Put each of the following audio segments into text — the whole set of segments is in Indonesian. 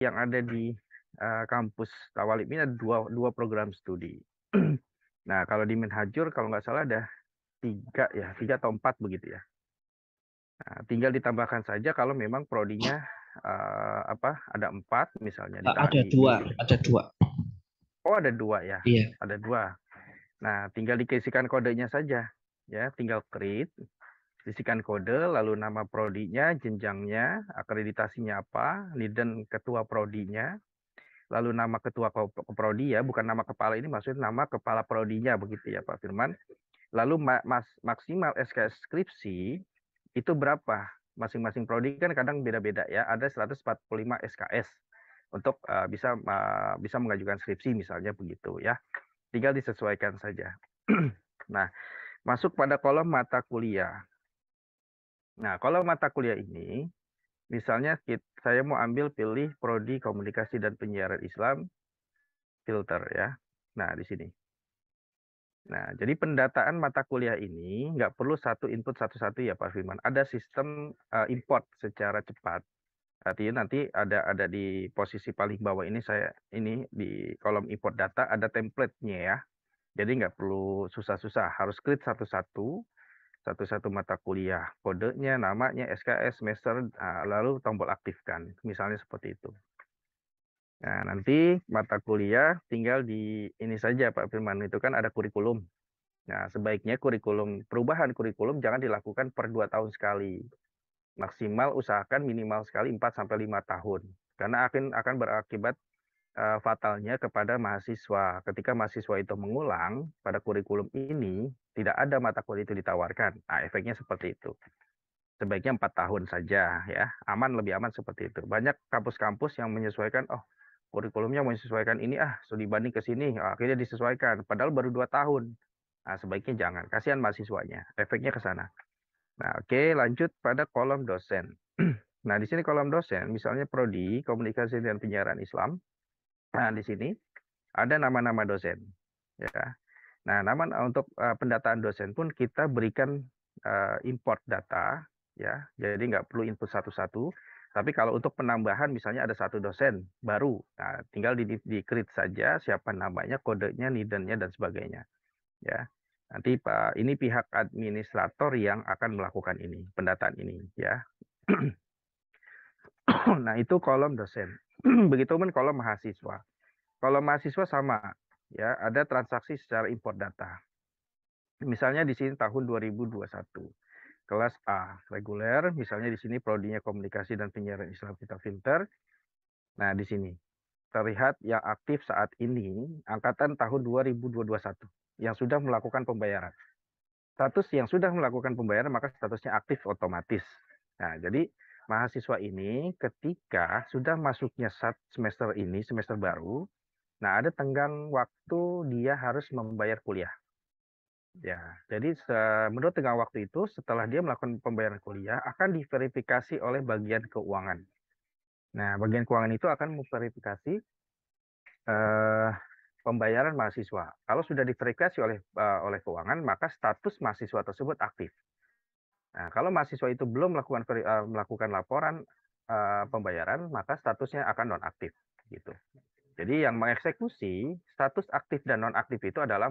yang ada di kampus Tawalib ini ada dua program studi. Nah, kalau di Minhajur kalau nggak salah ada tiga atau empat begitu ya. Nah, tinggal ditambahkan saja kalau memang prodinya ada empat misalnya Ada dua, ada dua. oh ada dua ya, Iya. ada dua. Nah, tinggal dikisikan kodenya saja ya, tinggal create, isikan kode, lalu nama prodinya, jenjangnya, akreditasinya apa, dan ketua prodinya, lalu nama ketua prodi ya, bukan nama kepala, ini maksudnya nama kepala prodinya begitu ya Pak Firman. Lalu maksimal SKS skripsi itu berapa? Masing-masing prodi kan kadang beda-beda ya. Ada 145 SKS untuk bisa mengajukan skripsi misalnya begitu ya. Tinggal disesuaikan saja. Nah, masuk pada kolom mata kuliah. Nah, kalau mata kuliah ini, misalnya saya mau pilih prodi komunikasi dan penyiaran Islam, filter ya. Nah, di sini. Nah, jadi pendataan mata kuliah ini nggak perlu satu input satu-satu ya Pak Firman. Ada sistem import secara cepat. Artinya nanti ada di posisi paling bawah ini di kolom import data ada template-nya ya. Jadi nggak perlu susah-susah, harus klik satu-satu mata kuliah, kodenya, namanya, SKS, semester, lalu tombol aktifkan, misalnya seperti itu. Nah, nanti mata kuliah tinggal di ini saja Pak Firman, itu kan ada kurikulum. Nah, sebaiknya perubahan kurikulum jangan dilakukan per 2 tahun sekali. Maksimal usahakan minimal sekali 4 sampai 5 tahun. Karena akan berakibat fatalnya kepada mahasiswa. Ketika mahasiswa itu mengulang pada kurikulum ini, tidak ada mata kuliah itu ditawarkan. Nah, efeknya seperti itu. Sebaiknya 4 tahun saja ya. Lebih aman seperti itu. Banyak kampus-kampus yang menyesuaikan, oh kurikulumnya menyesuaikan ini, studi banding ke sini, akhirnya disesuaikan. Padahal baru 2 tahun. Nah, sebaiknya jangan. Kasihan mahasiswanya. Efeknya ke sana. Nah, oke, lanjut pada kolom dosen. Nah, di sini kolom dosen, misalnya Prodi, Komunikasi dan Penyiaran Islam. Nah, di sini ada nama-nama dosen. Ya. Nah, untuk pendataan dosen pun kita berikan import data, ya. Jadi nggak perlu input satu-satu. Tapi kalau untuk penambahan, misalnya ada satu dosen baru, nah, tinggal di-create saja siapa namanya, kodenya, nidennya, dan sebagainya. Ya, nanti ini pihak administrator yang akan melakukan ini, pendataan ini, ya. Nah, itu kolom dosen. Begitupun kolom mahasiswa. Kolom mahasiswa sama, ya, ada transaksi secara import data. Misalnya di sini tahun 2021. Kelas A, reguler, misalnya di sini prodinya komunikasi dan penyiaran Islam kita filter. Nah, di sini terlihat yang aktif saat ini angkatan tahun 2021 yang sudah melakukan pembayaran. Status yang sudah melakukan pembayaran maka statusnya aktif otomatis. Nah, jadi mahasiswa ini ketika sudah masuknya semester ini, semester baru, nah ada tenggang waktu dia harus membayar kuliah. Ya, jadi menurut tenggang waktu itu setelah dia melakukan pembayaran kuliah akan diverifikasi oleh bagian keuangan. Nah, bagian keuangan itu akan memverifikasi pembayaran mahasiswa. Kalau sudah diverifikasi oleh keuangan, maka status mahasiswa tersebut aktif. Nah, kalau mahasiswa itu belum melakukan laporan pembayaran, maka statusnya akan nonaktif, gitu. Jadi yang mengeksekusi status aktif dan nonaktif itu adalah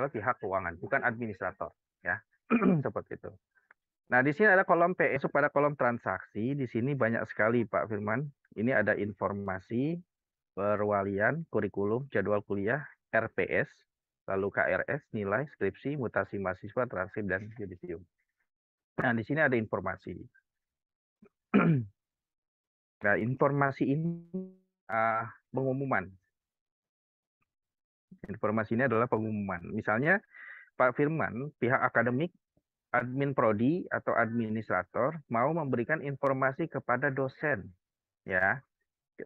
pihak keuangan, bukan administrator, ya. Seperti itu. Nah, di sini ada kolom PS pada kolom transaksi. Di sini banyak sekali, Pak Firman. Ini ada informasi, perwalian, kurikulum, jadwal kuliah, RPS, lalu KRS, nilai, skripsi, mutasi mahasiswa, transkrip, dan yudisium. Nah, di sini ada informasi. Nah, informasi ini pengumuman. Informasi ini adalah pengumuman. Misalnya, Pak Firman, pihak akademik, admin prodi atau administrator mau memberikan informasi kepada dosen, ya,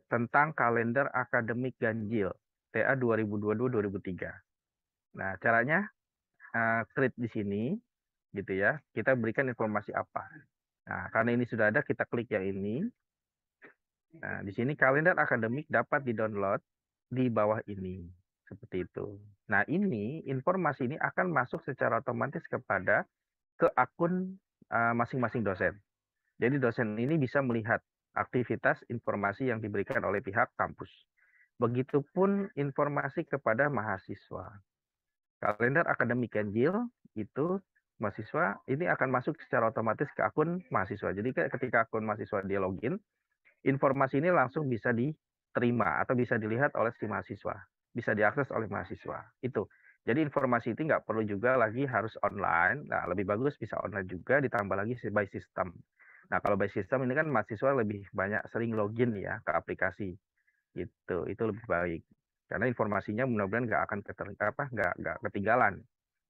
tentang kalender akademik ganjil TA 2022-2023. Nah, caranya create di sini, gitu ya. Kita berikan informasi apa. Nah, karena ini sudah ada, kita klik yang ini. Nah, di sini kalender akademik dapat di-download di bawah ini. Seperti itu. Nah, informasi ini akan masuk secara otomatis ke akun masing-masing dosen. Jadi dosen ini bisa melihat aktivitas informasi yang diberikan oleh pihak kampus. Begitupun informasi kepada mahasiswa. Kalender akademik ganjil itu mahasiswa ini akan masuk secara otomatis ke akun mahasiswa. Jadi ketika akun mahasiswa dia login, informasi ini langsung bisa diterima atau bisa dilihat oleh si mahasiswa, bisa diakses oleh mahasiswa. Itu. Jadi informasi itu nggak perlu juga lagi harus online. Nah, lebih bagus bisa online juga, ditambah lagi by system. Nah, kalau by system ini kan mahasiswa lebih banyak sering login ya ke aplikasi. Itu lebih baik. Karena informasinya mudah-mudahan nggak akan nggak ketinggalan.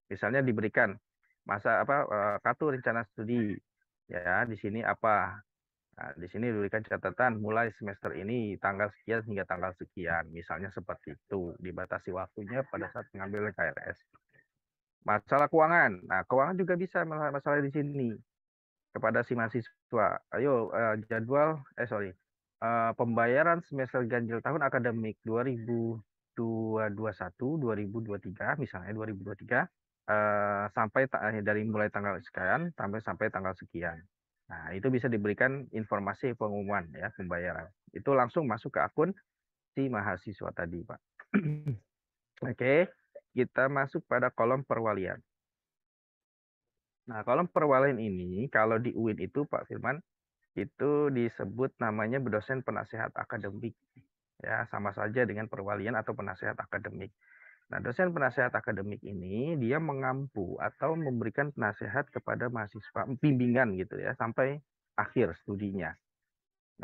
Misalnya diberikan kartu rencana studi, ya di sini apa. Nah, di sini diberikan catatan mulai semester ini tanggal sekian hingga tanggal sekian, misalnya seperti itu, dibatasi waktunya pada saat mengambil KRS. Masalah keuangan, nah keuangan juga bisa masalah di sini kepada si mahasiswa. Ayo pembayaran semester ganjil tahun akademik 2021-2023 misalnya 2023 sampai dari mulai tanggal sekian sampai tanggal sekian. Nah, itu bisa diberikan informasi pengumuman ya pembayaran. Itu langsung masuk ke akun si mahasiswa tadi, Pak. Oke, kita masuk pada kolom perwalian. Nah, kolom perwalian ini kalau di UIN itu Pak Firman itu disebut namanya dosen penasehat akademik. Ya, sama saja dengan perwalian atau penasehat akademik. Nah, dosen penasehat akademik ini dia mengampu atau memberikan penasehat kepada mahasiswa, bimbingan gitu ya, sampai akhir studinya.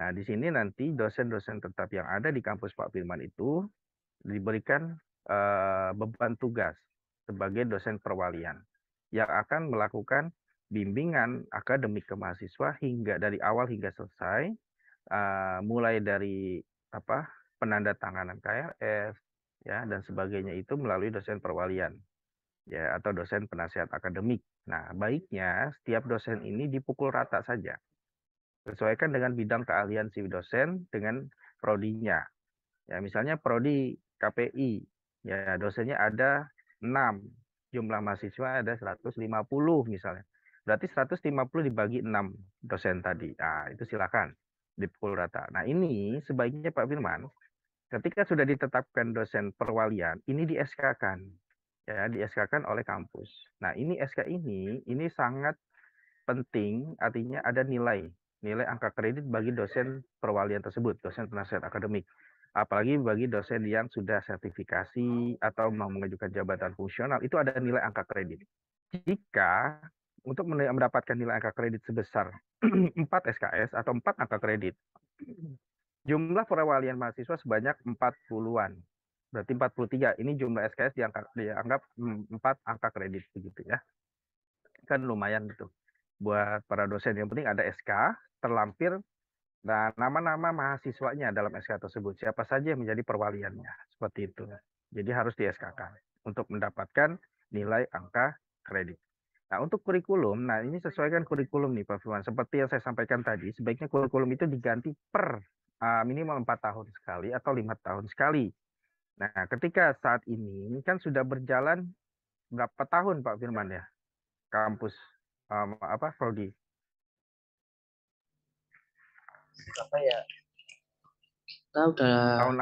Nah, di sini nanti dosen-dosen tetap yang ada di kampus Pak Firman itu diberikan beban tugas sebagai dosen perwalian yang akan melakukan bimbingan akademik ke mahasiswa hingga dari awal hingga selesai, mulai dari penandatanganan KRS ya dan sebagainya itu melalui dosen perwalian ya atau dosen penasihat akademik. Nah, baiknya setiap dosen ini dipukul rata saja. Sesuaikan dengan bidang keahlian si dosen dengan prodinya. Ya, misalnya prodi KPI, ya dosennya ada 6, jumlah mahasiswa ada 150 misalnya. Berarti 150 dibagi 6 dosen tadi. Nah, itu silakan dipukul rata. Nah, ini sebaiknya Pak Firman, ketika sudah ditetapkan dosen perwalian, ini di SK-kan. Ya, di SK-kan oleh kampus. Nah, ini SK ini sangat penting, artinya ada nilai angka kredit bagi dosen perwalian tersebut, dosen penasihat akademik. Apalagi bagi dosen yang sudah sertifikasi atau mau mengajukan jabatan fungsional, itu ada nilai angka kredit. Jika untuk mendapatkan nilai angka kredit sebesar 4 SKS atau 4 angka kredit, jumlah perwalian mahasiswa sebanyak 40-an. Berarti 43. Ini jumlah SKS dianggap 4 angka kredit begitu ya. Kan lumayan gitu buat para dosen. Yang penting ada SK terlampir dan nama-nama mahasiswanya dalam SK tersebut. Siapa saja yang menjadi perwaliannya. Seperti itu. Jadi harus di SK-kan untuk mendapatkan nilai angka kredit. Nah, untuk kurikulum, nah ini sesuaikan kurikulum nih Pak Firman. Seperti yang saya sampaikan tadi, sebaiknya kurikulum itu diganti per minimal 4 tahun sekali atau 5 tahun sekali. Nah, ketika saat ini kan sudah berjalan berapa tahun Pak Firman ya? Kampus Prodi? Berapa ya? Kita udah tahun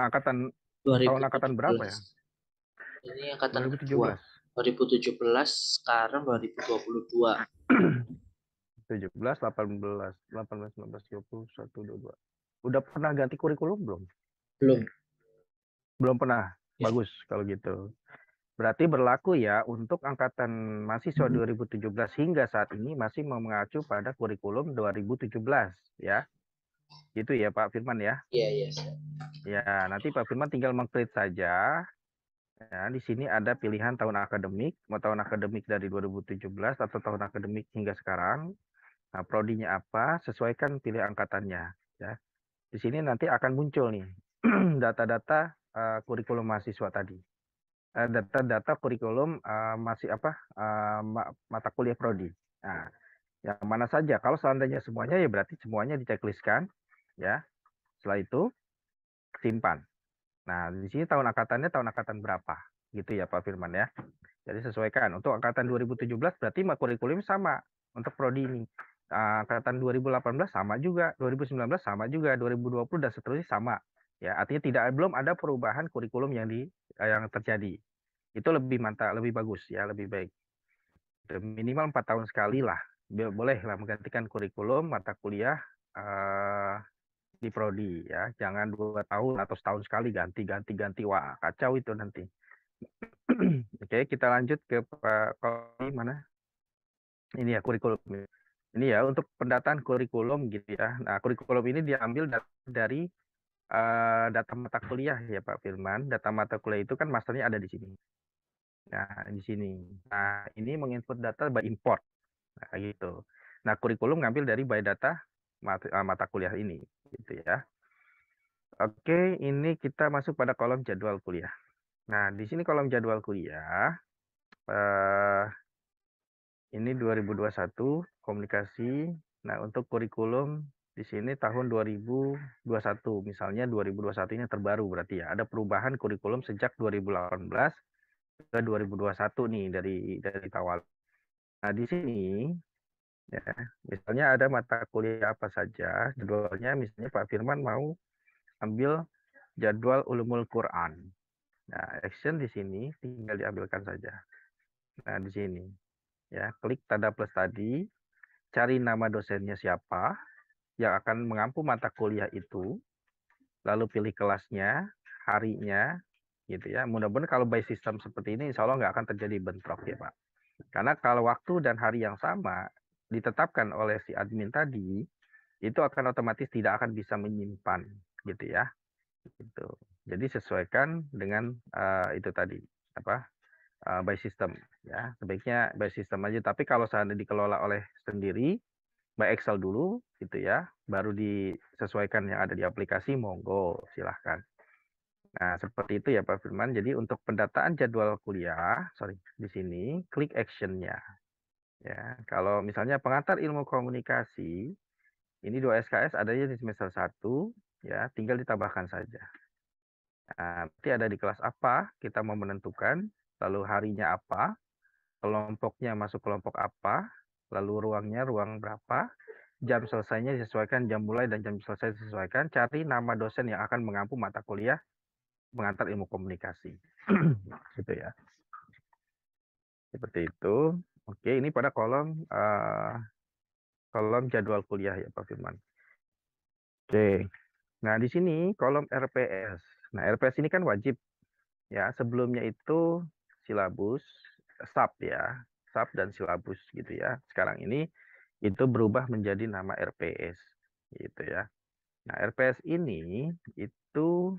angkatan berapa ya? Ini angkatan 2017. 2017, sekarang 2022. 17, 18, 19, 20, 22. Udah pernah ganti kurikulum belum? Belum. Belum pernah. Ya. Bagus kalau gitu. Berarti berlaku ya untuk angkatan mahasiswa 2017 hingga saat ini masih mengacu pada kurikulum 2017 ya. Gitu ya Pak Firman ya. Iya, iya. Ya, nanti Pak Firman tinggal mengklik saja. Ya, di sini ada pilihan tahun akademik, mau tahun akademik dari 2017 atau tahun akademik hingga sekarang. Nah, prodinya apa? Sesuaikan pilih angkatannya ya. Di sini nanti akan muncul nih data-data kurikulum mahasiswa tadi. Data-data kurikulum mata kuliah prodi. Nah, yang mana saja? Kalau seandainya semuanya ya berarti semuanya dicekliskan ya. Setelah itu simpan. Nah, di sini tahun angkatan berapa? Gitu ya Pak Firman ya. Jadi sesuaikan. Untuk angkatan 2017 berarti kurikulum sama untuk prodi ini. angkatan 2018 sama juga, 2019 sama juga, 2020 dan seterusnya sama. Ya, artinya belum ada perubahan kurikulum yang terjadi. Itu lebih mantap, lebih bagus ya, lebih baik. Minimal 4 tahun sekali lah, boleh lah menggantikan kurikulum mata kuliah di prodi ya, jangan 2 tahun atau setahun sekali ganti, wah kacau itu nanti. Oke, kita lanjut ke mana? Ini ya kurikulum. Ini ya untuk pendataan kurikulum gitu ya. Nah, kurikulum ini diambil dari data mata kuliah ya Pak Firman. Data mata kuliah itu kan masternya ada di sini. Nah, di sini. Nah, ini menginput data by import. Nah, gitu. Nah, kurikulum ngambil dari by data mata kuliah ini gitu ya. Oke, ini kita masuk pada kolom jadwal kuliah. Nah, di sini kolom jadwal kuliah eh, ini 2021 komunikasi. Nah, untuk kurikulum di sini tahun 2021. Misalnya 2021 ini terbaru berarti ya. Ada perubahan kurikulum sejak 2018 ke 2021 nih dari awal. Nah, di sini ya, misalnya ada mata kuliah apa saja, jadwalnya misalnya Pak Firman mau ambil jadwal Ulumul Quran. Nah, action di sini tinggal diambilkan saja. Nah, di sini ya, klik tanda plus tadi, cari nama dosennya siapa yang akan mengampu mata kuliah itu, lalu pilih kelasnya, harinya, gitu ya. Mudah-mudahan kalau by system seperti ini, insya Allah nggak akan terjadi bentrok ya Pak. Karena kalau waktu dan hari yang sama ditetapkan oleh si admin tadi, itu akan otomatis tidak akan bisa menyimpan, gitu ya. Gitu. Jadi sesuaikan dengan itu tadi apa by system ya, sebaiknya by system aja. Tapi kalau seandainya dikelola oleh sendiri by Excel dulu gitu ya, baru disesuaikan yang ada di aplikasi, monggo silahkan. Nah, seperti itu ya Pak Firman. Jadi untuk pendataan jadwal kuliah, di sini klik action-nya. Ya, kalau misalnya pengantar ilmu komunikasi, ini 2 SKS adanya di semester 1, ya, tinggal ditambahkan saja. Nah, nanti ada di kelas apa, kita mau menentukan, lalu harinya apa, kelompoknya masuk kelompok apa, lalu ruangnya ruang berapa, jam selesainya disesuaikan, jam mulai dan jam selesai disesuaikan, cari nama dosen yang akan mengampu mata kuliah mengantar ilmu komunikasi. Gitu ya. Seperti itu. Oke, ini pada kolom jadwal kuliah ya Pak Firman. Oke. Nah, di sini kolom RPS. Nah, RPS ini kan wajib ya, sebelumnya itu silabus, SAP ya, SAP dan silabus gitu ya. Sekarang ini itu berubah menjadi nama RPS gitu ya. Nah, RPS ini itu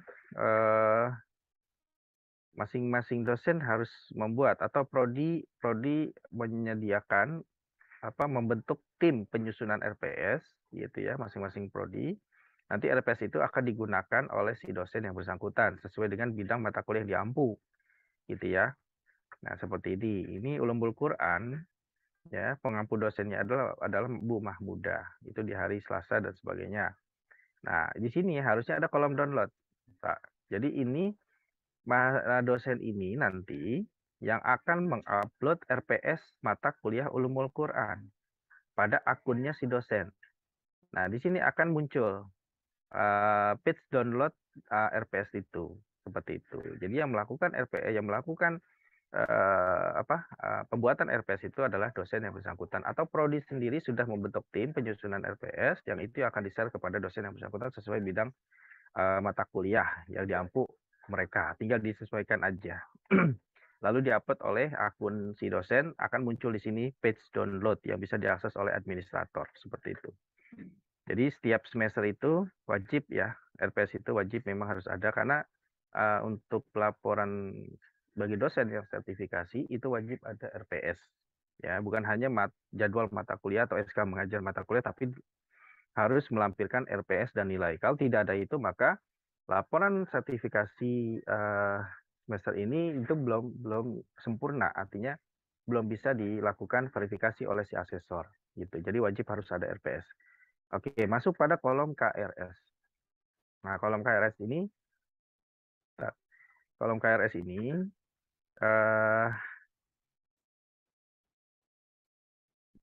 masing-masing dosen harus membuat atau prodi menyediakan membentuk tim penyusunan RPS gitu ya, masing-masing prodi. Nanti RPS itu akan digunakan oleh si dosen yang bersangkutan sesuai dengan bidang mata kuliah yang diampu gitu ya. Nah, seperti ini. Ini Ulumul Quran ya, pengampu dosennya adalah Bu Mahmudah. Itu di hari Selasa dan sebagainya. Nah, di sini harusnya ada kolom download, Pak. Jadi ini dosen ini nanti yang akan mengupload RPS mata kuliah Ulumul Quran pada akunnya si dosen. Nah, di sini akan muncul page download RPS itu seperti itu. Jadi yang melakukan RPS, yang melakukan pembuatan RPS itu adalah dosen yang bersangkutan atau prodi sendiri sudah membentuk tim penyusunan RPS yang itu akan di-share kepada dosen yang bersangkutan sesuai bidang mata kuliah yang diampu mereka. Tinggal disesuaikan aja. Lalu diupload oleh akun si dosen, akan muncul di sini page download yang bisa diakses oleh administrator seperti itu. Jadi setiap semester itu wajib ya, RPS itu wajib memang harus ada karena untuk pelaporan bagi dosen yang sertifikasi itu wajib ada RPS. Ya, bukan hanya jadwal mata kuliah atau SK mengajar mata kuliah, tapi harus melampirkan RPS dan nilai. Kalau tidak ada itu, maka laporan sertifikasi semester ini itu belum sempurna, artinya belum bisa dilakukan verifikasi oleh si asesor. Gitu. Jadi wajib harus ada RPS. Oke, masuk pada kolom KRS. Nah, kolom KRS ini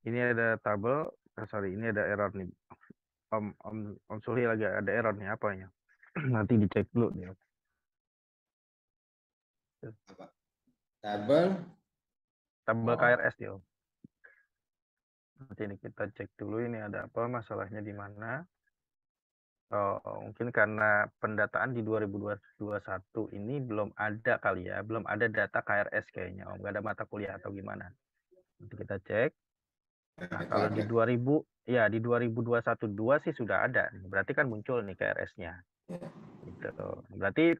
ini ada tabel sorry, ini ada error nih. Om Sulhi lagi ada error nih, apanya? Nanti dicek dulu nih. Apa? Tabel Tabel KRS ya. Nanti ini kita cek dulu ini ada apa masalahnya di mana. Mungkin karena pendataan di 2021 ini belum ada kali ya, belum ada data KRS kayaknya, Om. Nggak ada mata kuliah atau gimana. Nanti kita cek. Nah, kalau di 2021-2 sih sudah ada. Berarti kan muncul nih KRS-nya. Gitu. Berarti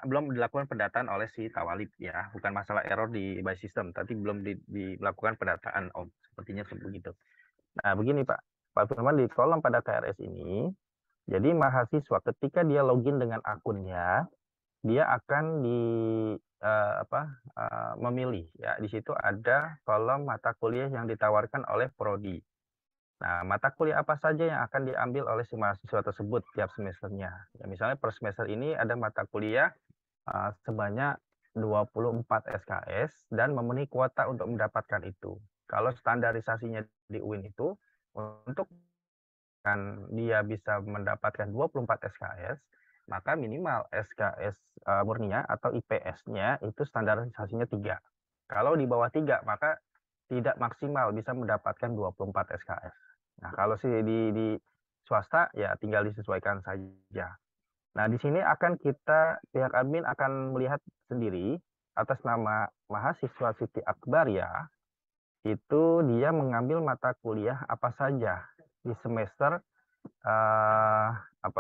belum dilakukan pendataan oleh si Tawalib ya, bukan masalah error di by system, tapi belum dilakukan pendataan, Om. Sepertinya begitu. Nah, begini Pak Firman, di kolom pada KRS ini, jadi mahasiswa ketika dia login dengan akunnya, dia akan memilih ya. Di situ ada kolom mata kuliah yang ditawarkan oleh prodi. Nah, mata kuliah apa saja yang akan diambil oleh si mahasiswa tersebut tiap semesternya. Ya, misalnya per semester ini ada mata kuliah sebanyak 24 SKS dan memenuhi kuota untuk mendapatkan itu. Kalau standarisasinya di UIN itu, untuk kan dia bisa mendapatkan 24 SKS, maka minimal SKS murninya atau IPS-nya itu standarisasinya 3. Kalau di bawah 3, maka tidak maksimal bisa mendapatkan 24 SKS. Nah, kalau di swasta ya tinggal disesuaikan saja. Nah, di sini pihak admin akan melihat sendiri atas nama mahasiswa Siti Akbar ya, itu dia mengambil mata kuliah apa saja di semester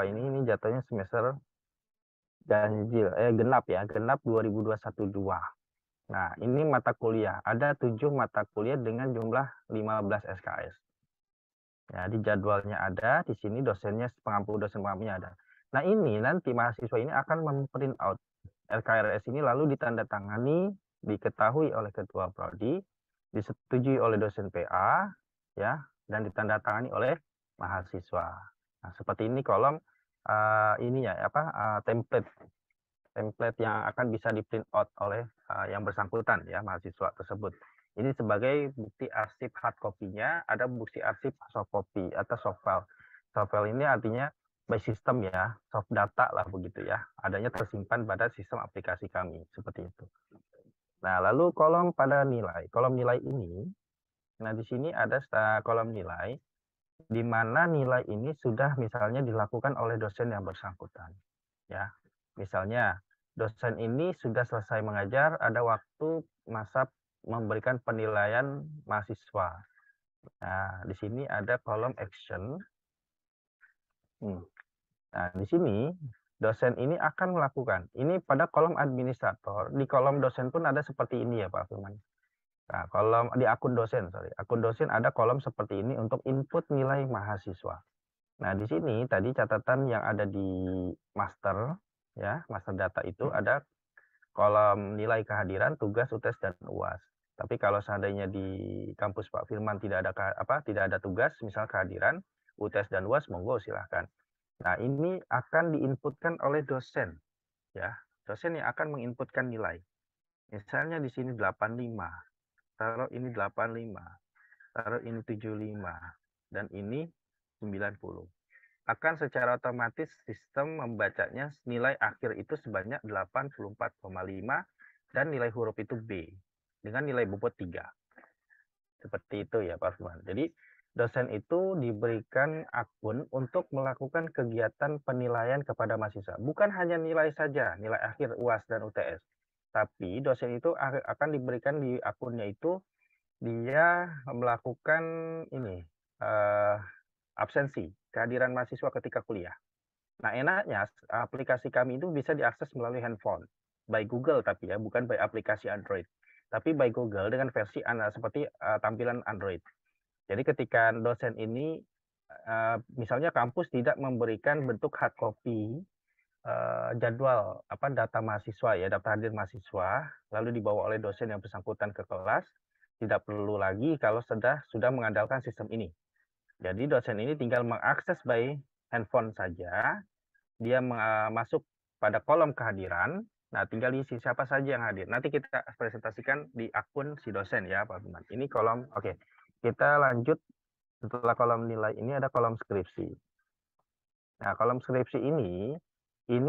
ini jatuhnya semester genap ya, genap 2021-2. Nah, ini mata kuliah. Ada 7 mata kuliah dengan jumlah 15 SKS. Ya, di jadwalnya ada, di sini dosennya, pengampunya ada. Nah, ini nanti mahasiswa ini akan memprint out LKRS ini lalu ditandatangani, diketahui oleh ketua prodi, disetujui oleh dosen PA, ya, dan ditandatangani oleh mahasiswa. Nah, seperti ini kolom template yang akan bisa di print out oleh yang bersangkutan ya, mahasiswa tersebut. Ini sebagai bukti arsip hard copy-nya, ada bukti arsip soft copy atau soft file. Soft file ini artinya by system ya, soft data lah begitu ya. Adanya tersimpan pada sistem aplikasi kami, seperti itu. Nah, lalu kolom pada nilai. Kolom nilai ini, nah di sini ada kolom nilai, di mana nilai ini sudah misalnya dilakukan oleh dosen yang bersangkutan. Ya, misalnya dosen ini sudah selesai mengajar, ada waktu masa memberikan penilaian mahasiswa. Nah, di sini ada kolom action. Nah, di sini dosen ini akan melakukan. Ini pada kolom administrator. Di kolom dosen pun ada seperti ini ya Pak Firman. Nah, kolom di akun dosen ada kolom seperti ini untuk input nilai mahasiswa. Nah, di sini tadi catatan yang ada di master ya, master data itu ada kolom nilai kehadiran, tugas, UTS dan UAS. Tapi kalau seandainya di kampus Pak Firman tidak ada tugas, misal kehadiran, UTS dan UAS, monggo silahkan. Nah, ini akan diinputkan oleh dosen ya. Dosen yang akan menginputkan nilai. Misalnya di sini 85. Taruh ini 85. Taruh ini 75 dan ini 90. Akan secara otomatis sistem membacanya nilai akhir itu sebanyak 84,5 dan nilai huruf itu B dengan nilai bobot 3. Seperti itu ya Pak Firman. Jadi dosen itu diberikan akun untuk melakukan kegiatan penilaian kepada mahasiswa. Bukan hanya nilai saja, nilai akhir UAS dan UTS. Tapi dosen itu akan diberikan di akunnya itu dia melakukan absensi, kehadiran mahasiswa ketika kuliah. Nah, enaknya aplikasi kami itu bisa diakses melalui handphone, by Google tapi ya, bukan by aplikasi Android. Tapi by Google dengan versi seperti tampilan Android. Jadi ketika dosen ini, misalnya kampus tidak memberikan bentuk hard copy jadwal data mahasiswa ya, daftar hadir mahasiswa, lalu dibawa oleh dosen yang bersangkutan ke kelas, tidak perlu lagi kalau sudah mengandalkan sistem ini. Jadi dosen ini tinggal mengakses by handphone saja, dia masuk pada kolom kehadiran, nah tinggal isi siapa saja yang hadir. Nanti kita presentasikan di akun si dosen ya Pak Firman. Ini kolom, oke. Kita lanjut Setelah kolom nilai ini ada kolom skripsi. Nah, kolom skripsi ini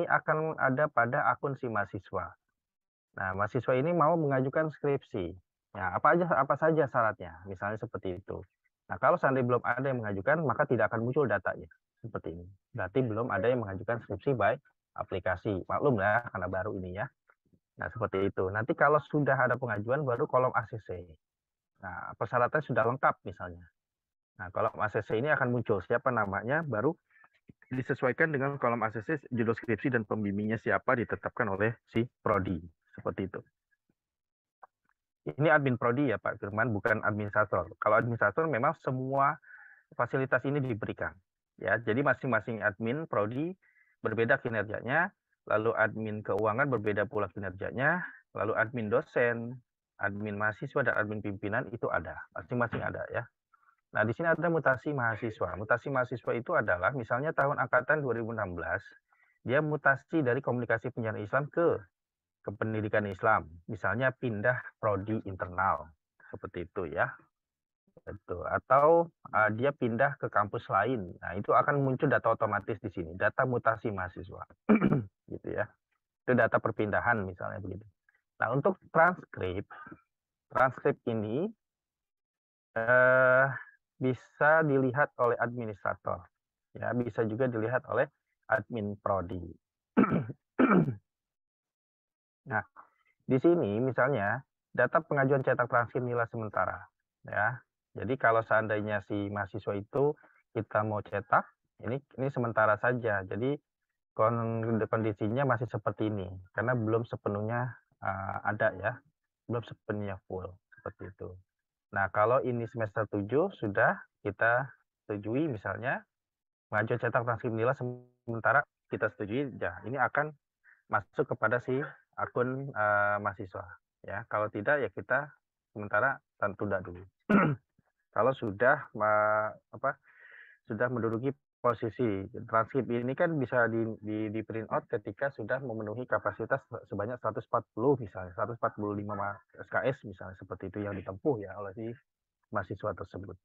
akan ada pada akun si mahasiswa. Nah, mahasiswa ini mau mengajukan skripsi. Ya, apa saja syaratnya, misalnya seperti itu. Nah, kalau seandainya belum ada yang mengajukan, maka tidak akan muncul datanya seperti ini. Berarti belum ada yang mengajukan skripsi by aplikasi. Maklum ya, karena baru ini ya. Nah, seperti itu. Nanti kalau sudah ada pengajuan, baru kolom ACC. Nah, persyaratan sudah lengkap misalnya. Nah, kolom ACC ini akan muncul siapa namanya, baru disesuaikan dengan kolom ACC, judul skripsi dan pembimbingnya siapa ditetapkan oleh si prodi. Seperti itu. Ini admin prodi ya Pak Firman, bukan administrator. Kalau administrator memang semua fasilitas ini diberikan. Ya, jadi masing-masing admin prodi berbeda kinerjanya, lalu admin keuangan berbeda pula kinerjanya, lalu admin dosen, admin mahasiswa dan admin pimpinan itu ada, masing-masing ada ya. Nah, di sini ada mutasi mahasiswa. Mutasi mahasiswa itu adalah misalnya tahun angkatan 2016, dia mutasi dari komunikasi penyiaran Islam ke pendidikan Islam. Misalnya pindah prodi internal. Seperti itu ya. Itu. Atau dia pindah ke kampus lain. Nah, itu akan muncul data otomatis di sini, data mutasi mahasiswa. Gitu ya. Itu data perpindahan misalnya begitu. Nah, untuk transkrip ini bisa dilihat oleh administrator. Ya, bisa juga dilihat oleh admin prodi. Nah, di sini misalnya data pengajuan cetak transkrip nilai sementara. Ya, jadi kalau seandainya si mahasiswa itu kita mau cetak, ini sementara saja. Jadi kondisinya masih seperti ini karena belum sepenuhnya ada ya, belum sepenuhnya full seperti itu. Nah, kalau ini semester 7 sudah kita setujui misalnya pengajuan cetak transkrip nilai sementara kita setujui, ya ini akan masuk kepada si akun mahasiswa ya. Kalau tidak ya kita sementara tunda dulu. Kalau sudah sudah menduduki posisi transkrip ini kan bisa di print out ketika sudah memenuhi kapasitas sebanyak 140 misalnya 145 SKS misalnya, seperti itu yang ditempuh ya oleh si mahasiswa tersebut.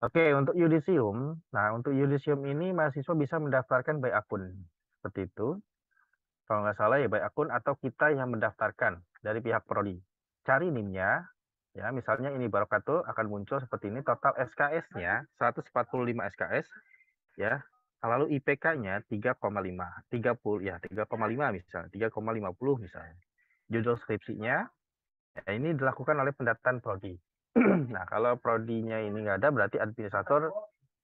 Oke, untuk yudisium. Nah, untuk yudisium ini mahasiswa bisa mendaftarkan by akun seperti itu. Kalau nggak salah ya by akun atau kita yang mendaftarkan dari pihak prodi. Cari NIM-nya, ya misalnya ini Barokatul akan muncul seperti ini, total SKS-nya 145 SKS, ya. Lalu IPK-nya 3,5, 30 ya 3,5 misalnya, 3,50 misalnya. Judul skripsinya ya, ini dilakukan oleh pendataan prodi. Nah, kalau prodinya ini nggak ada, berarti administrator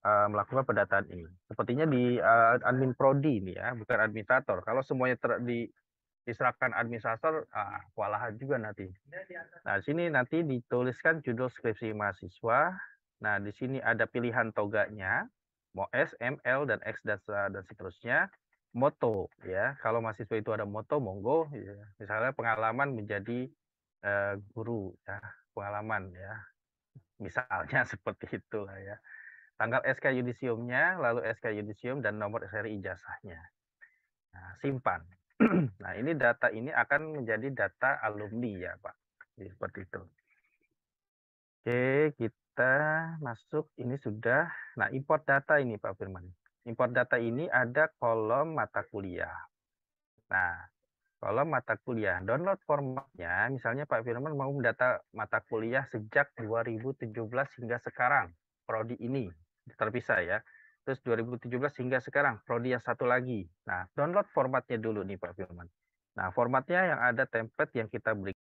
melakukan pendataan ini. Sepertinya di admin prodi ini ya, bukan administrator. Kalau semuanya diserahkan administrator, kewalahan juga nanti. Nah, sini nanti dituliskan judul skripsi mahasiswa. Nah, di sini ada pilihan toganya, mau S, M, L, dan X, dan seterusnya. Moto, ya. Kalau mahasiswa itu ada moto, monggo. Ya. Misalnya pengalaman menjadi guru, ya. Pengalaman, ya. Misalnya seperti itulah ya. Tanggal SK yudisiumnya, lalu SK yudisium, dan nomor seri ijazahnya. Nah, simpan. Nah, ini data ini akan menjadi data alumni ya, Pak. Jadi, seperti itu. Oke, kita masuk. Ini sudah. Nah, import data ini, Pak Firman. Import data ini ada kolom mata kuliah. Nah, kolom mata kuliah. Download formatnya, misalnya Pak Firman mau mendata mata kuliah sejak 2017 hingga sekarang. Prodi ini terpisah ya. Terus 2017 hingga sekarang, prodi yang satu lagi. Nah, download formatnya dulu nih Pak Firman. Nah, formatnya yang ada template yang kita berikan.